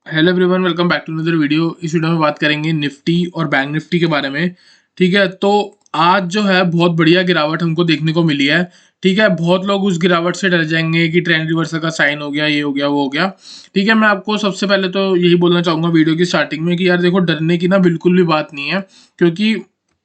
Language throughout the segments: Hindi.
Hello everyone, welcome back to another video. इस वीडियो में बात करेंगे निफ्टी और बैंक निफ्टी के बारे में। ठीक है, तो आज जो है बहुत बढ़िया गिरावट हमको देखने को मिली है। ठीक है, बहुत लोग उस गिरावट से डर जाएंगे कि ट्रेंड रिवर्सल का साइन हो गया, ये हो गया, वो हो गया। ठीक है, मैं आपको सबसे पहले तो यही बोलना चाहूँगा वीडियो की स्टार्टिंग में कि यार देखो, डरने की ना बिल्कुल भी बात नहीं है। क्योंकि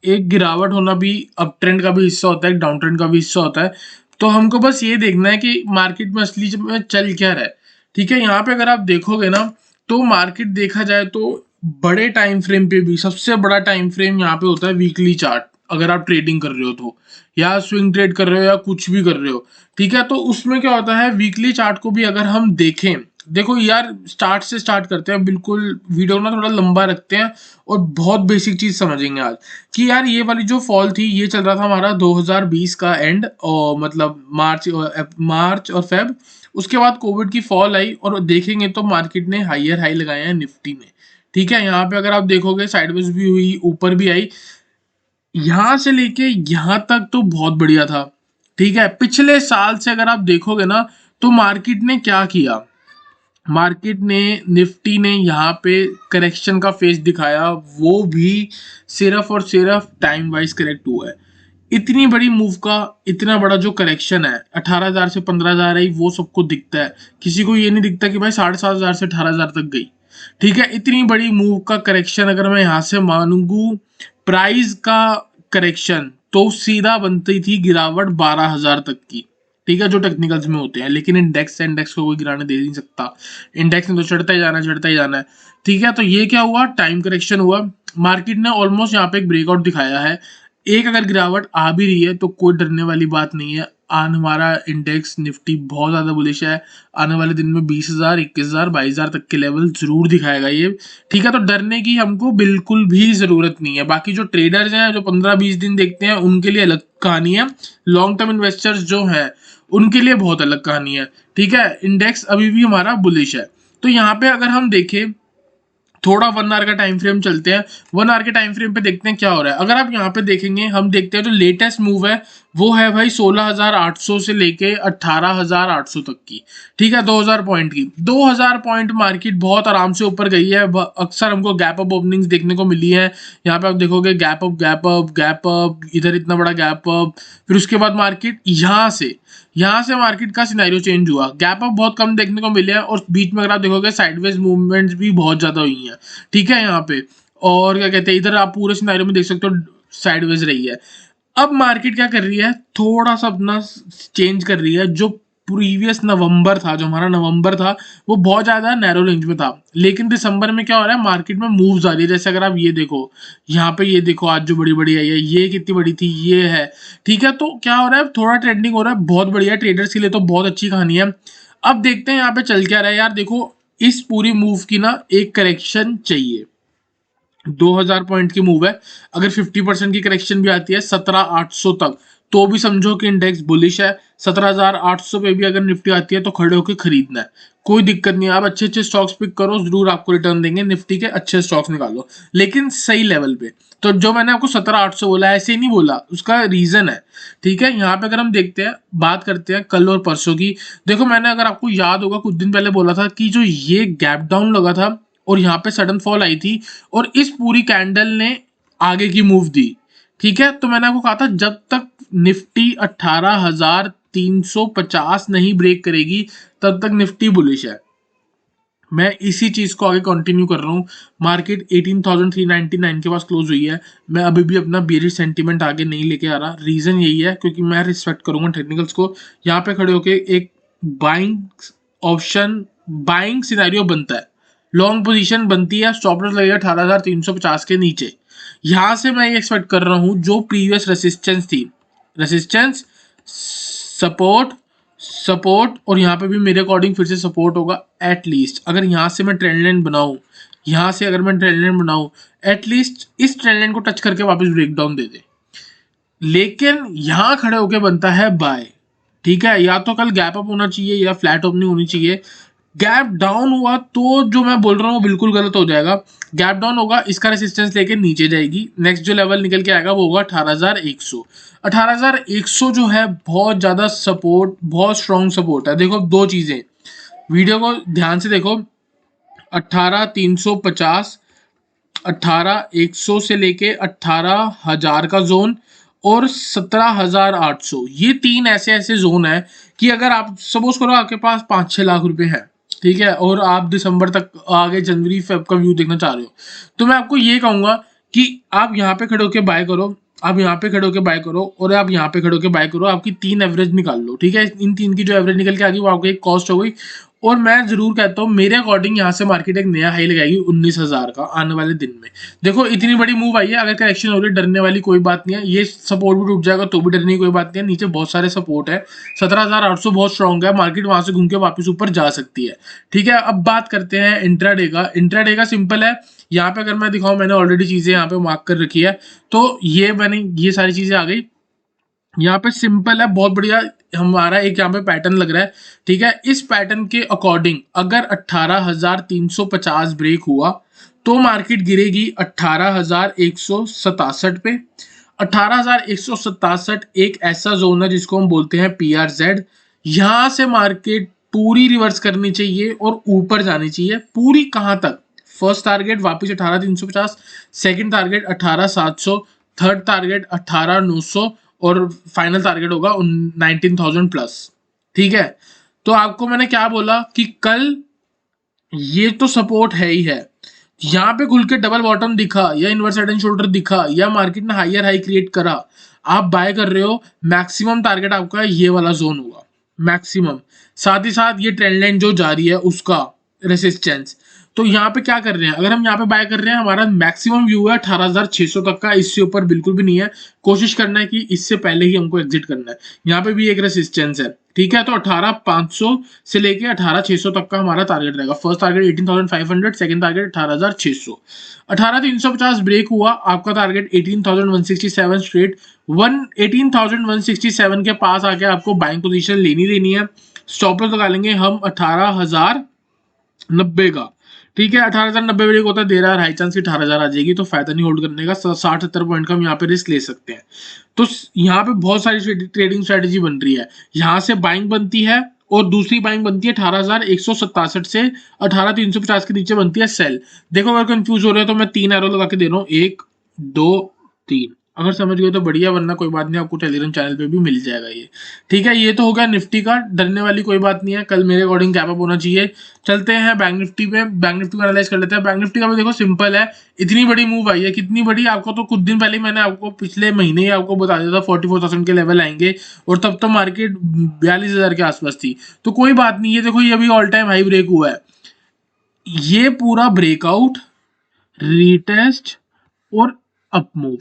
एक गिरावट होना भी अप ट्रेंड का भी हिस्सा होता है, एक डाउन ट्रेंड का भी हिस्सा होता है। तो हमको बस ये देखना है कि मार्केट में असली में चल क्या रहा है। ठीक है, यहाँ पे अगर आप देखोगे ना, तो मार्केट देखा जाए तो बड़े टाइम फ्रेम पे भी सबसे बड़ा टाइम फ्रेम यहाँ पे होता है वीकली चार्ट। अगर आप ट्रेडिंग कर रहे हो तो, या स्विंग ट्रेड कर रहे हो, या कुछ भी कर रहे हो। ठीक है, तो उसमें क्या होता है, वीकली चार्ट को भी अगर हम देखें, देखो यार, स्टार्ट से स्टार्ट करते हैं, बिल्कुल वीडियो ना थोड़ा लंबा रखते हैं और बहुत बेसिक चीज समझेंगे आज। कि यार ये वाली जो फॉल थी, ये चल रहा था हमारा 2020 का एंड, और मतलब मार्च और फेब। उसके बाद कोविड की फॉल आई और देखेंगे तो मार्केट ने हायर हाई लगाए हैं निफ्टी में। ठीक है, यहाँ पे अगर आप देखोगे साइडवेज भी हुई, ऊपर भी आई। यहाँ से लेके यहाँ तक तो बहुत बढ़िया था। ठीक है, पिछले साल से अगर आप देखोगे ना, तो मार्केट ने क्या किया, मार्केट ने, निफ्टी ने यहाँ पे करेक्शन का फेस दिखाया, वो भी सिर्फ और सिर्फ टाइम वाइज करेक्ट हुआ है। इतनी बड़ी मूव का इतना बड़ा जो करेक्शन है, 18,000 से 15,000 आई, वो सबको दिखता है। किसी को ये नहीं दिखता कि भाई 7,500 से 18,000 तक गई। ठीक है, इतनी बड़ी मूव का करेक्शन अगर मैं यहाँ से मानूंगू प्राइस का करेक्शन, तो सीधा बनती थी गिरावट 12,000 तक की। ठीक है, जो टेक्निकल्स में होते हैं, लेकिन इंडेक्स को कोई गिराने दे नहीं सकता। इंडेक्स ने तो चढ़ता ही जाना है, चढ़ता ही जाना है। ठीक है, तो ये क्या हुआ, टाइम करेक्शन हुआ। मार्केट ने ऑलमोस्ट यहाँ पे एक ब्रेकआउट दिखाया है। एक अगर गिरावट आ भी रही है तो कोई डरने वाली बात नहीं है। आने हमारा इंडेक्स निफ्टी बहुत ज्यादा बुलिश है। आने वाले दिन में 20,000, 21,000, 22,000 तक के लेवल जरूर दिखाएगा ये। ठीक है, तो डरने की हमको बिल्कुल भी जरूरत नहीं है। बाकी जो ट्रेडर्स हैं, जो 15-20 दिन देखते हैं, उनके लिए अलग कहानी है। लॉन्ग टर्म इन्वेस्टर्स जो हैं, उनके लिए बहुत अलग कहानी है। ठीक है, इंडेक्स अभी भी हमारा बुलिश है। तो यहाँ पे अगर हम देखें, थोड़ा 1 आवर का टाइम फ्रेम चलते हैं। 1 आवर के टाइम फ्रेम पे देखते हैं क्या हो रहा है। अगर आप यहाँ पे देखेंगे, हम देखते हैं जो लेटेस्ट मूव है, वो है भाई 16,800 से लेके 18,800 तक की। ठीक है, 2,000 पॉइंट की, 2,000 पॉइंट मार्केट बहुत आराम से ऊपर गई है। अक्सर हमको गैप अप ओपनिंग्स देखने को मिली है। यहाँ पे आप देखोगे gap up, gap up, gap up, इधर इतना बड़ा गैप अप। फिर उसके बाद मार्केट यहाँ से मार्केट का सिनेरियो चेंज हुआ। गैप अप बहुत कम देखने को मिले हैं, और बीच में अगर आप देखोगे साइडवेज मूवमेंट्स भी बहुत ज्यादा हुई हैं। ठीक है, यहाँ पे और क्या कहते हैं, इधर आप पूरे सिनेरियो में देख सकते हो साइडवेज रही है। अब मार्केट क्या कर रही है, थोड़ा सा अपना चेंज कर रही है। जो प्रीवियस नवंबर था, जो हमारा नवंबर था, वो बहुत ज्यादा नैरो रेंज में था। लेकिन दिसंबर में क्या हो रहा है, मार्केट में मूव्स आ रही है। जैसे अगर आप ये देखो, यहाँ पे ये देखो, आज जो बड़ी बड़ी आई है, ये कितनी बड़ी थी, ये है। ठीक है, तो क्या हो रहा है, थोड़ा ट्रेंडिंग हो रहा है, बहुत बढ़िया, ट्रेडर्स के लिए तो बहुत अच्छी कहानी है। अब देखते हैं यहाँ पे चल क्या रहा है। यार देखो, इस पूरी मूव की ना एक करेक्शन चाहिए। 2,000 पॉइंट की मूव है, अगर 50% की करेक्शन भी आती है 17,800 तक, तो भी समझो कि इंडेक्स बुलिश है। 17,800 पे भी अगर निफ्टी आती है तो खड़े होकर खरीदना है, कोई दिक्कत नहीं है। आप अच्छे अच्छे स्टॉक्स पिक करो, जरूर आपको रिटर्न देंगे। निफ्टी के अच्छे स्टॉक्स निकालो, लेकिन सही लेवल पे। तो जो मैंने आपको 17,800 बोला, ऐसे ही नहीं बोला, उसका रीजन है। ठीक है, यहाँ पे अगर हम देखते हैं, बात करते हैं कल और परसों की। देखो, मैंने, अगर आपको याद होगा, कुछ दिन पहले बोला था कि जो ये गैप डाउन लगा था और यहाँ पे सडन फॉल आई थी, और इस पूरी कैंडल ने आगे की मूव दी। ठीक है, तो मैंने आपको कहा था, जब तक निफ्टी 18,350 नहीं ब्रेक करेगी, तब तक निफ्टी बुलिश है। मैं इसी चीज को आगे कंटिन्यू कर रहा हूँ। मार्केट 18,399 के पास क्लोज हुई है। मैं अभी भी अपना बेरिश सेंटीमेंट आगे नहीं लेके आ रहा। रीजन यही है, क्योंकि मैं रिस्पेक्ट करूंगा टेक्निकल्स को। यहाँ पे खड़े होके एक बाइंग ऑप्शन, बाइंग सिनेरियो बनता है, लॉन्ग पोजीशन बनती है, स्टॉप लॉस लगेगा 18,350 के नीचे। यहां से मैं ये एक्सपेक्ट कर रहा हूं, जो प्रीवियस रेसिस्टेंस थी, रेसिस्टेंस, सपोर्ट, सपोर्ट, और यहाँ पे भी मेरे अकॉर्डिंग फिर से सपोर्ट होगा। एटलीस्ट अगर यहाँ से मैं ट्रेंड लाइन बनाऊं, यहाँ से अगर मैं ट्रेंड लाइन बनाऊं, एटलीस्ट इस ट्रेंड लाइन को टच करके वापस ब्रेकडाउन दे दे। लेकिन यहां खड़े होके बनता है बाय। ठीक है, या तो कल गैप अप होना चाहिए या फ्लैट ओपनिंग होनी चाहिए। गैप डाउन हुआ तो जो मैं बोल रहा हूँ वो बिल्कुल गलत हो जाएगा। गैप डाउन होगा, इसका रेसिस्टेंस लेके नीचे जाएगी, नेक्स्ट जो लेवल निकल के आएगा वो होगा 18,100। 18,100 जो है बहुत ज्यादा सपोर्ट, बहुत स्ट्रॉन्ग सपोर्ट है। देखो, दो चीजें, वीडियो को ध्यान से देखो। 18,350, 18,100 से लेके 18,000 का जोन और 17,800, ये तीन ऐसे ऐसे जोन है कि अगर आप सपोज करो आपके पास 5-6 लाख रुपए हैं, ठीक है, और आप दिसंबर तक आगे जनवरी फेब का व्यू देखना चाह रहे हो, तो मैं आपको ये कहूंगा कि आप यहाँ पे खड़े होकर बाय करो, आप यहाँ पे खड़े होकर बाय करो और आप यहाँ पे खड़े होकर बाय करो, आपकी 3 एवरेज निकाल लो, ठीक है, इन 3 की जो एवरेज निकल के आ गई वो आपको एक कॉस्ट हो गई। और मैं जरूर कहता हूँ मेरे अकॉर्डिंग यहाँ से मार्केट एक नया हाई लगाएगी 19,000 का आने वाले दिन में। देखो इतनी बड़ी मूव आई है, अगर करेक्शन हो रही है डरने वाली कोई बात नहीं है, ये सपोर्ट भी टूट जाएगा तो भी डरने की कोई बात नहीं है, नीचे बहुत सारे सपोर्ट है, 17,800 बहुत स्ट्रॉन्ग है, मार्केट वहां से घूम के वापस ऊपर जा सकती है, ठीक है। अब बात करते हैं इंट्राडे का। इंट्राडे का सिंपल है, यहाँ पे अगर मैं दिखाऊं, मैंने ऑलरेडी चीजें यहाँ पे मार्क कर रखी है, तो ये सारी चीजें आ गई। यहाँ पे सिंपल है, बहुत बढ़िया हमारा एक यहाँ पे पैटर्न लग रहा है, ठीक है। इस पैटर्न के अकॉर्डिंग अगर 18,350 ब्रेक हुआ तो मार्केट गिरेगी 18,167 पे। 18,167 एक ऐसा जोन है जिसको हम बोलते हैं PRZ। यहां से मार्केट पूरी रिवर्स करनी चाहिए और ऊपर जानी चाहिए, पूरी कहां तक? फर्स्ट टारगेट वापस 18,350, सेकंड टारगेट 18,700, थर्ड टारगेट 18,900 और फाइनल टारगेट होगा 19,000 प्लस, ठीक है। तो आपको मैंने क्या बोला कि कल ये तो सपोर्ट है ही है, यहाँ पे खुल के डबल बॉटम दिखा या इनवर्स हेड एंड शोल्डर दिखा या मार्केट ने हायर हाई क्रिएट करा, आप बाय कर रहे हो, मैक्सिमम टारगेट आपका ये वाला जोन होगा मैक्सिमम। साथ ही साथ ये ट्रेंड लाइन जो जा रही है उसका रेसिस्टेंस। तो यहाँ पे क्या कर रहे हैं, अगर हम यहाँ पे बाय कर रहे हैं, हमारा मैक्सिमम व्यू है 18,600 तक का, इससे ऊपर बिल्कुल भी नहीं है। कोशिश करना है कि इससे पहले ही हमको एग्जिट करना है। यहाँ पे भी एक रेसिस्टेंस है, ठीक है। तो 18,500 से लेके 18,600 तक का हमारा टारगेट रहेगा। First target 18,500, second target 18,600। 18,350 break हुआ, आपका टारगेट 18,167 स्ट्रेट। 18,167 के पास आके आपको बाइंग पोजीशन लेनी है। स्टॉप लॉस लगा लेंगे हम 18,090 का, ठीक है। 18,090 ब्रेक होता है, दे रहा है हाई चांस की 18,000 आ जाएगी, तो फायदा नहीं होल्ड करने का। 60-70 पॉइंट का हम यहाँ पे रिस्क ले सकते हैं। तो यहाँ पे बहुत सारी ट्रेडिंग स्ट्रेटेजी बन रही है, यहाँ से बाइंग बनती है और दूसरी बाइंग बनती है 18,167 से 18,350 के नीचे बनती है सेल। देखो अगर कंफ्यूज हो रहे हो तो मैं 3 एरो लगा के दे रहा हूँ, 1 2 3, अगर समझ गए तो बढ़िया, वरना कोई बात नहीं, आपको टेलीग्राम चैनल पे भी मिल जाएगा ये, ठीक है। ये तो हो गया निफ्टी का, डरने वाली कोई बात नहीं है, कल मेरे अकॉर्डिंग गैप अप होना चाहिए। चलते हैं बैंक निफ्टी पे, बैंक निफ्टी को एनालाइज कर लेते हैं। बैंक निफ्टी का भी देखो सिंपल है, इतनी बड़ी मूव आई है, कितनी बड़ी, आपको तो कुछ दिन पहले मैंने आपको पिछले महीने ही आपको बता दिया था 44,000 के लेवल आएंगे, और तब तो मार्केट 42,000 के आसपास थी। तो कोई बात नहीं, ये देखो ये अभी ऑल टाइम हाई ब्रेक हुआ है, ये पूरा ब्रेकआउट, रीटेस्ट और अप मूव,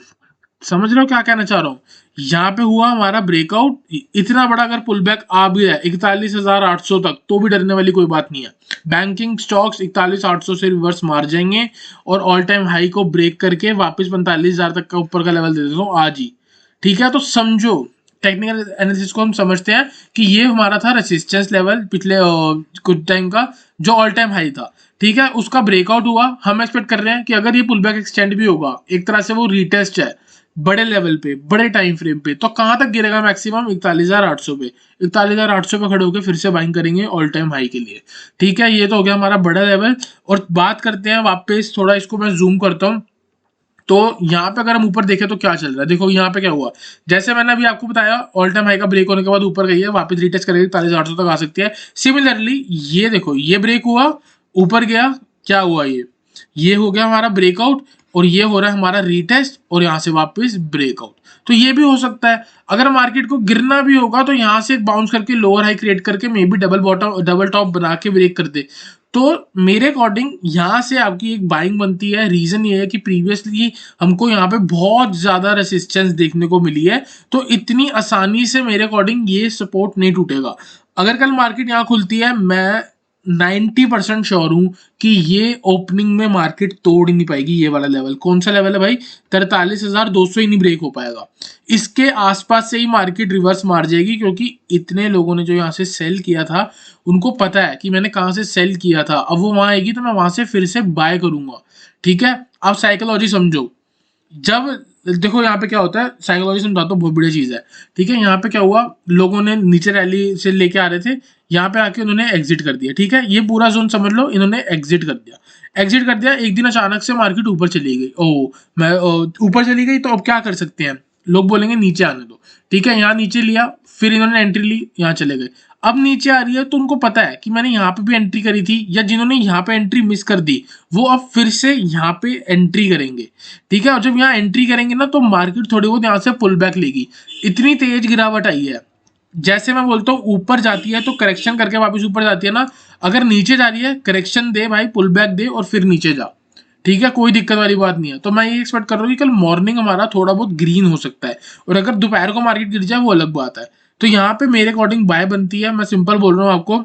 समझ रहे हो क्या कहना चाह रहा हूँ। यहाँ पे हुआ हमारा ब्रेकआउट, इतना बड़ा अगर पुल बैक आ भी है 41,800 तक, तो भी डरने वाली कोई बात नहीं है। बैंकिंग स्टॉक्स 41,800 से रिवर्स मार जाएंगे और ऑल टाइम हाई को ब्रेक करके वापस 45,000 तक का ऊपर का लेवल दे देता हूँ आज ही, ठीक है। तो समझो, टेक्निकल एनालिसिस को हम समझते हैं कि ये हमारा था रेसिस्टेंस लेवल पिछले कुछ टाइम का, जो ऑल टाइम हाई था, ठीक है। उसका ब्रेकआउट हुआ, हम एक्सपेक्ट कर रहे हैं कि अगर ये पुल बैक एक्सटेंड भी होगा, एक तरह से वो रीटेस्ट है बड़े लेवल पे, बड़े टाइम फ्रेम पे, तो कहां तक गिरेगा मैक्सिमम 41,800 पे। 41,800 पे खड़े होकर फिर से बाइंग करेंगे ऑल टाइम हाई के लिए, ठीक है। ये तो हो गया हमारा बड़ा लेवल। और बात करते हैं वापस, थोड़ा इसको मैं जूम करता हूँ, तो यहाँ पे अगर हम ऊपर देखें तो क्या चल रहा है, देखो यहाँ पे क्या हुआ, जैसे मैंने अभी आपको बताया ऑल टाइम हाई का ब्रेक होने के बाद ऊपर गई है, वापस रिटेस्ट करेगी 41,800 तक आ सकती है। सिमिलरली ये देखो, ये ब्रेक हुआ, ऊपर गया, क्या हुआ, ये हो गया हमारा ब्रेकआउट, और ये हो रहा है हमारा रीटेस्ट, और यहाँ से वापस ब्रेकआउट। तो ये भी हो सकता है, अगर मार्केट को गिरना भी होगा तो यहाँ से बाउंस करके लोअर हाई क्रिएट करके may be double bottom double top बना के ब्रेक कर दे। तो मेरे अकॉर्डिंग यहाँ से आपकी एक बाइंग बनती है। रीजन ये है कि प्रीवियसली हमको यहाँ पे बहुत ज्यादा रेसिस्टेंस देखने को मिली है, तो इतनी आसानी से मेरे अकॉर्डिंग ये सपोर्ट नहीं टूटेगा। अगर कल मार्केट यहाँ खुलती है, मैं 90% श्योर हूं कि ये ओपनिंग में मार्केट तोड़ ही नहीं पाएगी ये वाला लेवल। कौन सा लेवल है भाई? 43,200 ही नहीं ब्रेक हो पाएगा, इसके आसपास से ही मार्केट रिवर्स मार जाएगी, क्योंकि इतने लोगों ने जो यहाँ से सेल किया था उनको पता है कि मैंने कहाँ से सेल किया था। अब वो वहां आएगी तो मैं वहां से फिर से बाय करूंगा, ठीक है। आप साइकोलॉजी समझो, जब देखो यहाँ पे क्या होता है, साइकोलॉजी समझाता हूँ, बहुत बढ़िया चीज़ है। ठीक है, यहाँ पे क्या हुआ, लोगों ने नीचे रैली से लेके आ रहे थे, यहाँ पे आके उन्होंने एग्जिट कर दिया। ठीक है, ये पूरा जोन समझ लो, इन्होंने एग्जिट कर दिया। एग्जिट कर दिया, एक दिन अचानक से मार्केट ऊपर चली गई। ऊपर चली गई, तो अब क्या कर सकते हैं, लोग बोलेंगे नीचे आने दो। ठीक है, यहाँ नीचे लिया, फिर इन्होंने एंट्री ली, यहाँ चले गए। अब नीचे आ रही है, तो उनको पता है कि मैंने यहाँ पे भी एंट्री करी थी, या जिन्होंने यहाँ पे एंट्री मिस कर दी वो अब फिर से यहाँ पे एंट्री करेंगे। ठीक है, और जब यहाँ एंट्री करेंगे ना, तो मार्केट थोड़ी बहुत यहाँ से पुल बैक लेगी। इतनी तेज गिरावट आई है, जैसे मैं बोलता हूँ ऊपर जाती है तो करेक्शन करके वापस ऊपर जाती है ना, अगर नीचे जा रही है करेक्शन दे भाई, पुल बैक दे और फिर नीचे जा। ठीक है, कोई दिक्कत वाली बात नहीं है। तो मैं ये एक्सपेक्ट कर रहा हूँ कि कल मॉर्निंग हमारा थोड़ा बहुत ग्रीन हो सकता है, और अगर दोपहर को मार्केट गिर जाए वो अलग बात है। तो यहाँ पे मेरे अकॉर्डिंग बाय बनती है, मैं सिंपल बोल रहा हूँ आपको।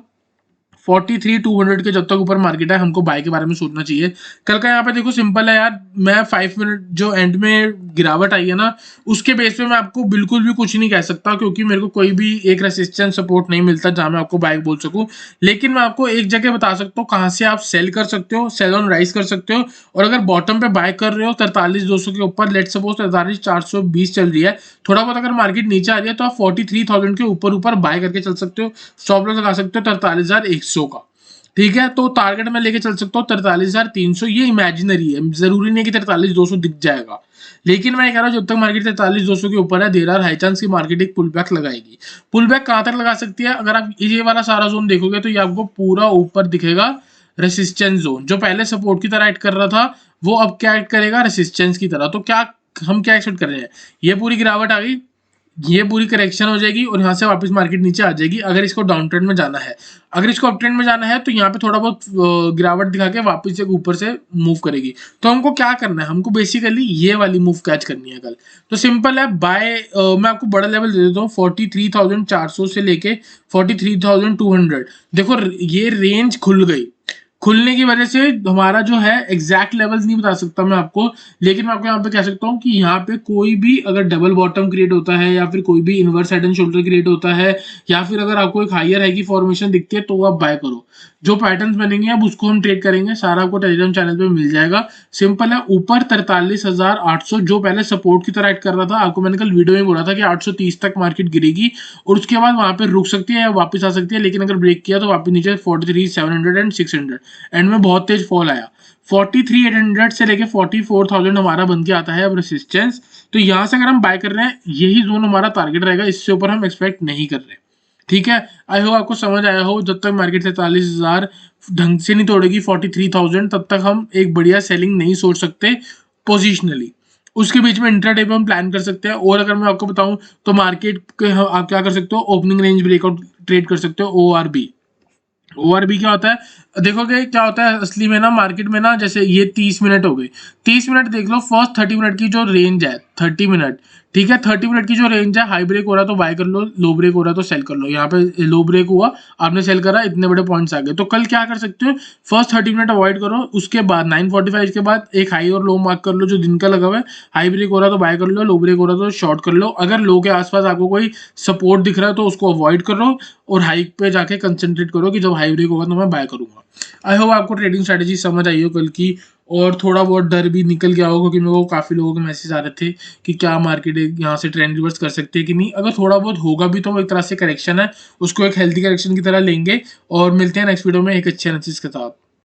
43,200 के जब तक ऊपर मार्केट है, हमको बाय के बारे में सोचना चाहिए। कल का यहाँ पे देखो सिंपल है यार, मैं 5 मिनट जो एंड में गिरावट आई है ना, उसके बेस पे मैं आपको बिल्कुल भी कुछ नहीं कह सकता, क्योंकि मेरे को कोई भी एक रेसिस्टेंस सपोर्ट नहीं मिलता जहां मैं आपको बाय बोल सकूं। लेकिन मैं आपको एक जगह बता सकता हूँ कहाँ से आप सेल कर सकते हो, सेल ऑन राइज कर सकते हो। और अगर बॉटम पे बाय कर रहे हो 43,200 के ऊपर, लेट सपोज 43,420 चल रही है, थोड़ा बहुत अगर मार्केट नीचे आ रही है तो आप 43,000 के ऊपर ऊपर बाय करके चल सकते हो। स्टॉप लॉस लगा सकते हो 43,100 का। ठीक है, तो टारगेट में लेके चल सकता हूँ 43,300। ये इमेजिनरी है, जरूरी नहीं कि 43,200 दिख जाएगा। लेकिन मैं कह रहा हूँ जब तक मार्केट 43,200 के ऊपर है, देर आर हाई चांस की मार्केट एक पुल बैक लगाएगी। पुल बैक कहाँ तक लगा सकती है, अगर आप ये वाला सारा जोन देखोगे तो ये आपको पूरा ऊपर दिखेगा, रेसिस्टेंस जोन। जो पहले सपोर्ट की तरह एक्ट कर रहा था, वो अब क्या एक्ट करेगा, रेसिस्टेंस की तरह। तो क्या हम क्या एक्सपेक्ट कर रहे हैं, ये पूरी गिरावट आ गई, ये पूरी करेक्शन हो जाएगी और यहाँ से वापस मार्केट नीचे आ जाएगी। अगर इसको डाउन ट्रेंड में जाना है, अगर इसको अप ट्रेंड में जाना है, तो यहाँ पे थोड़ा बहुत गिरावट दिखा के वापस से ऊपर से मूव करेगी। तो हमको क्या करना है, हमको बेसिकली ये वाली मूव कैच करनी है कल। तो सिंपल है, बाय मैं आपको बड़ा लेवल दे देता हूँ, 43,400 से लेके 43,200। देखो ये रेंज खुल गई, खुलने की वजह से हमारा जो है एग्जैक्ट लेवल्स नहीं बता सकता मैं आपको, लेकिन मैं आपको यहाँ पे कह सकता हूँ कि यहाँ पे कोई भी अगर डबल बॉटम क्रिएट होता है, या फिर कोई भी inverse head and shoulder create होता है, या फिर अगर आपको एक हायर हाई की फॉर्मेशन दिखती है, तो आप बाय करो। जो पैटर्न्स बनेंगे अब उसको हम ट्रेड करेंगे, सारा आपको टेलीग्राम चैनल पे मिल जाएगा। सिंपल है, ऊपर 43,800 जो पहले सपोर्ट की तरह एक्ट कर रहा था, आपको मैंने कल वीडियो में बोला था कि 830 तक मार्केट गिरेगी और उसके बाद वहां पे रुक सकती है या वापस आ सकती है। लेकिन अगर ब्रेक किया तो वापस नीचे 43,700 एंड 600 एंड में बहुत तेज फॉल आया। 43,800 से लेके 44,000 हमारा बन के आता है अब रेसिस्टेंस। तो यहाँ से अगर हम बाय कर रहे हैं, यही जोन हमारा टारगेट रहेगा, इससे ऊपर हम एक्सपेक्ट नहीं कर रहे। ठीक है, आई होप आपको समझ आया हो। जब तक मार्केट 43,000 ढंग से नहीं तोड़ेगी 43,000, तब तक हम एक बढ़िया सेलिंग नहीं सोच सकते पोजिशनली। उसके बीच में इंट्राडे पे हम प्लान कर सकते हैं। और अगर मैं आपको बताऊं तो मार्केट के आप क्या कर सकते हो, ओपनिंग रेंज ब्रेकआउट ट्रेड कर सकते हो, ORB। ORB क्या होता है, देखोगे क्या होता है असली में ना, मार्केट में ना, जैसे ये 30 मिनट हो गई, 30 मिनट देख लो, फर्स्ट 30 मिनट की जो रेंज है, 30 मिनट, ठीक है, 30 मिनट की जो रेंज है, हाई ब्रेक हो रहा तो बाय कर लो, लो ब्रेक हो रहा तो सेल कर लो। यहाँ पे लो ब्रेक हुआ, आपने सेल करा, इतने बड़े पॉइंट्स आ गए। तो कल क्या कर सकते हो, फर्स्ट 30 मिनट अवॉइड करो, उसके बाद 9:45 के बाद एक हाई और लो मार्क कर लो जो दिन का लगा हुआ है। हाई ब्रेक हो रहा तो बाय कर लो, लो ब्रेक हो रहा तो शॉर्ट कर लो। अगर लो के आसपास आपको कोई सपोर्ट दिख रहा है तो उसको अवॉइड करो और हाइक पे जाके कंसंट्रेट करो कि जब हाई ब्रेक होगा तो मैं बाय करूंगा। आई होप आपको ट्रेडिंग स्ट्रेटेजी समझ आई हो कल की, और थोड़ा बहुत डर भी निकल गया होगा, क्योंकि मेरे को काफ़ी लोगों के मैसेज आ रहे थे कि क्या मार्केट यहाँ से ट्रेंड रिवर्स कर सकते हैं कि नहीं। अगर थोड़ा बहुत होगा भी तो वो एक तरह से करेक्शन है, उसको एक हेल्थी करेक्शन की तरह लेंगे। और मिलते हैं नेक्स्ट वीडियो में एक अच्छे एनालिसिस के साथ।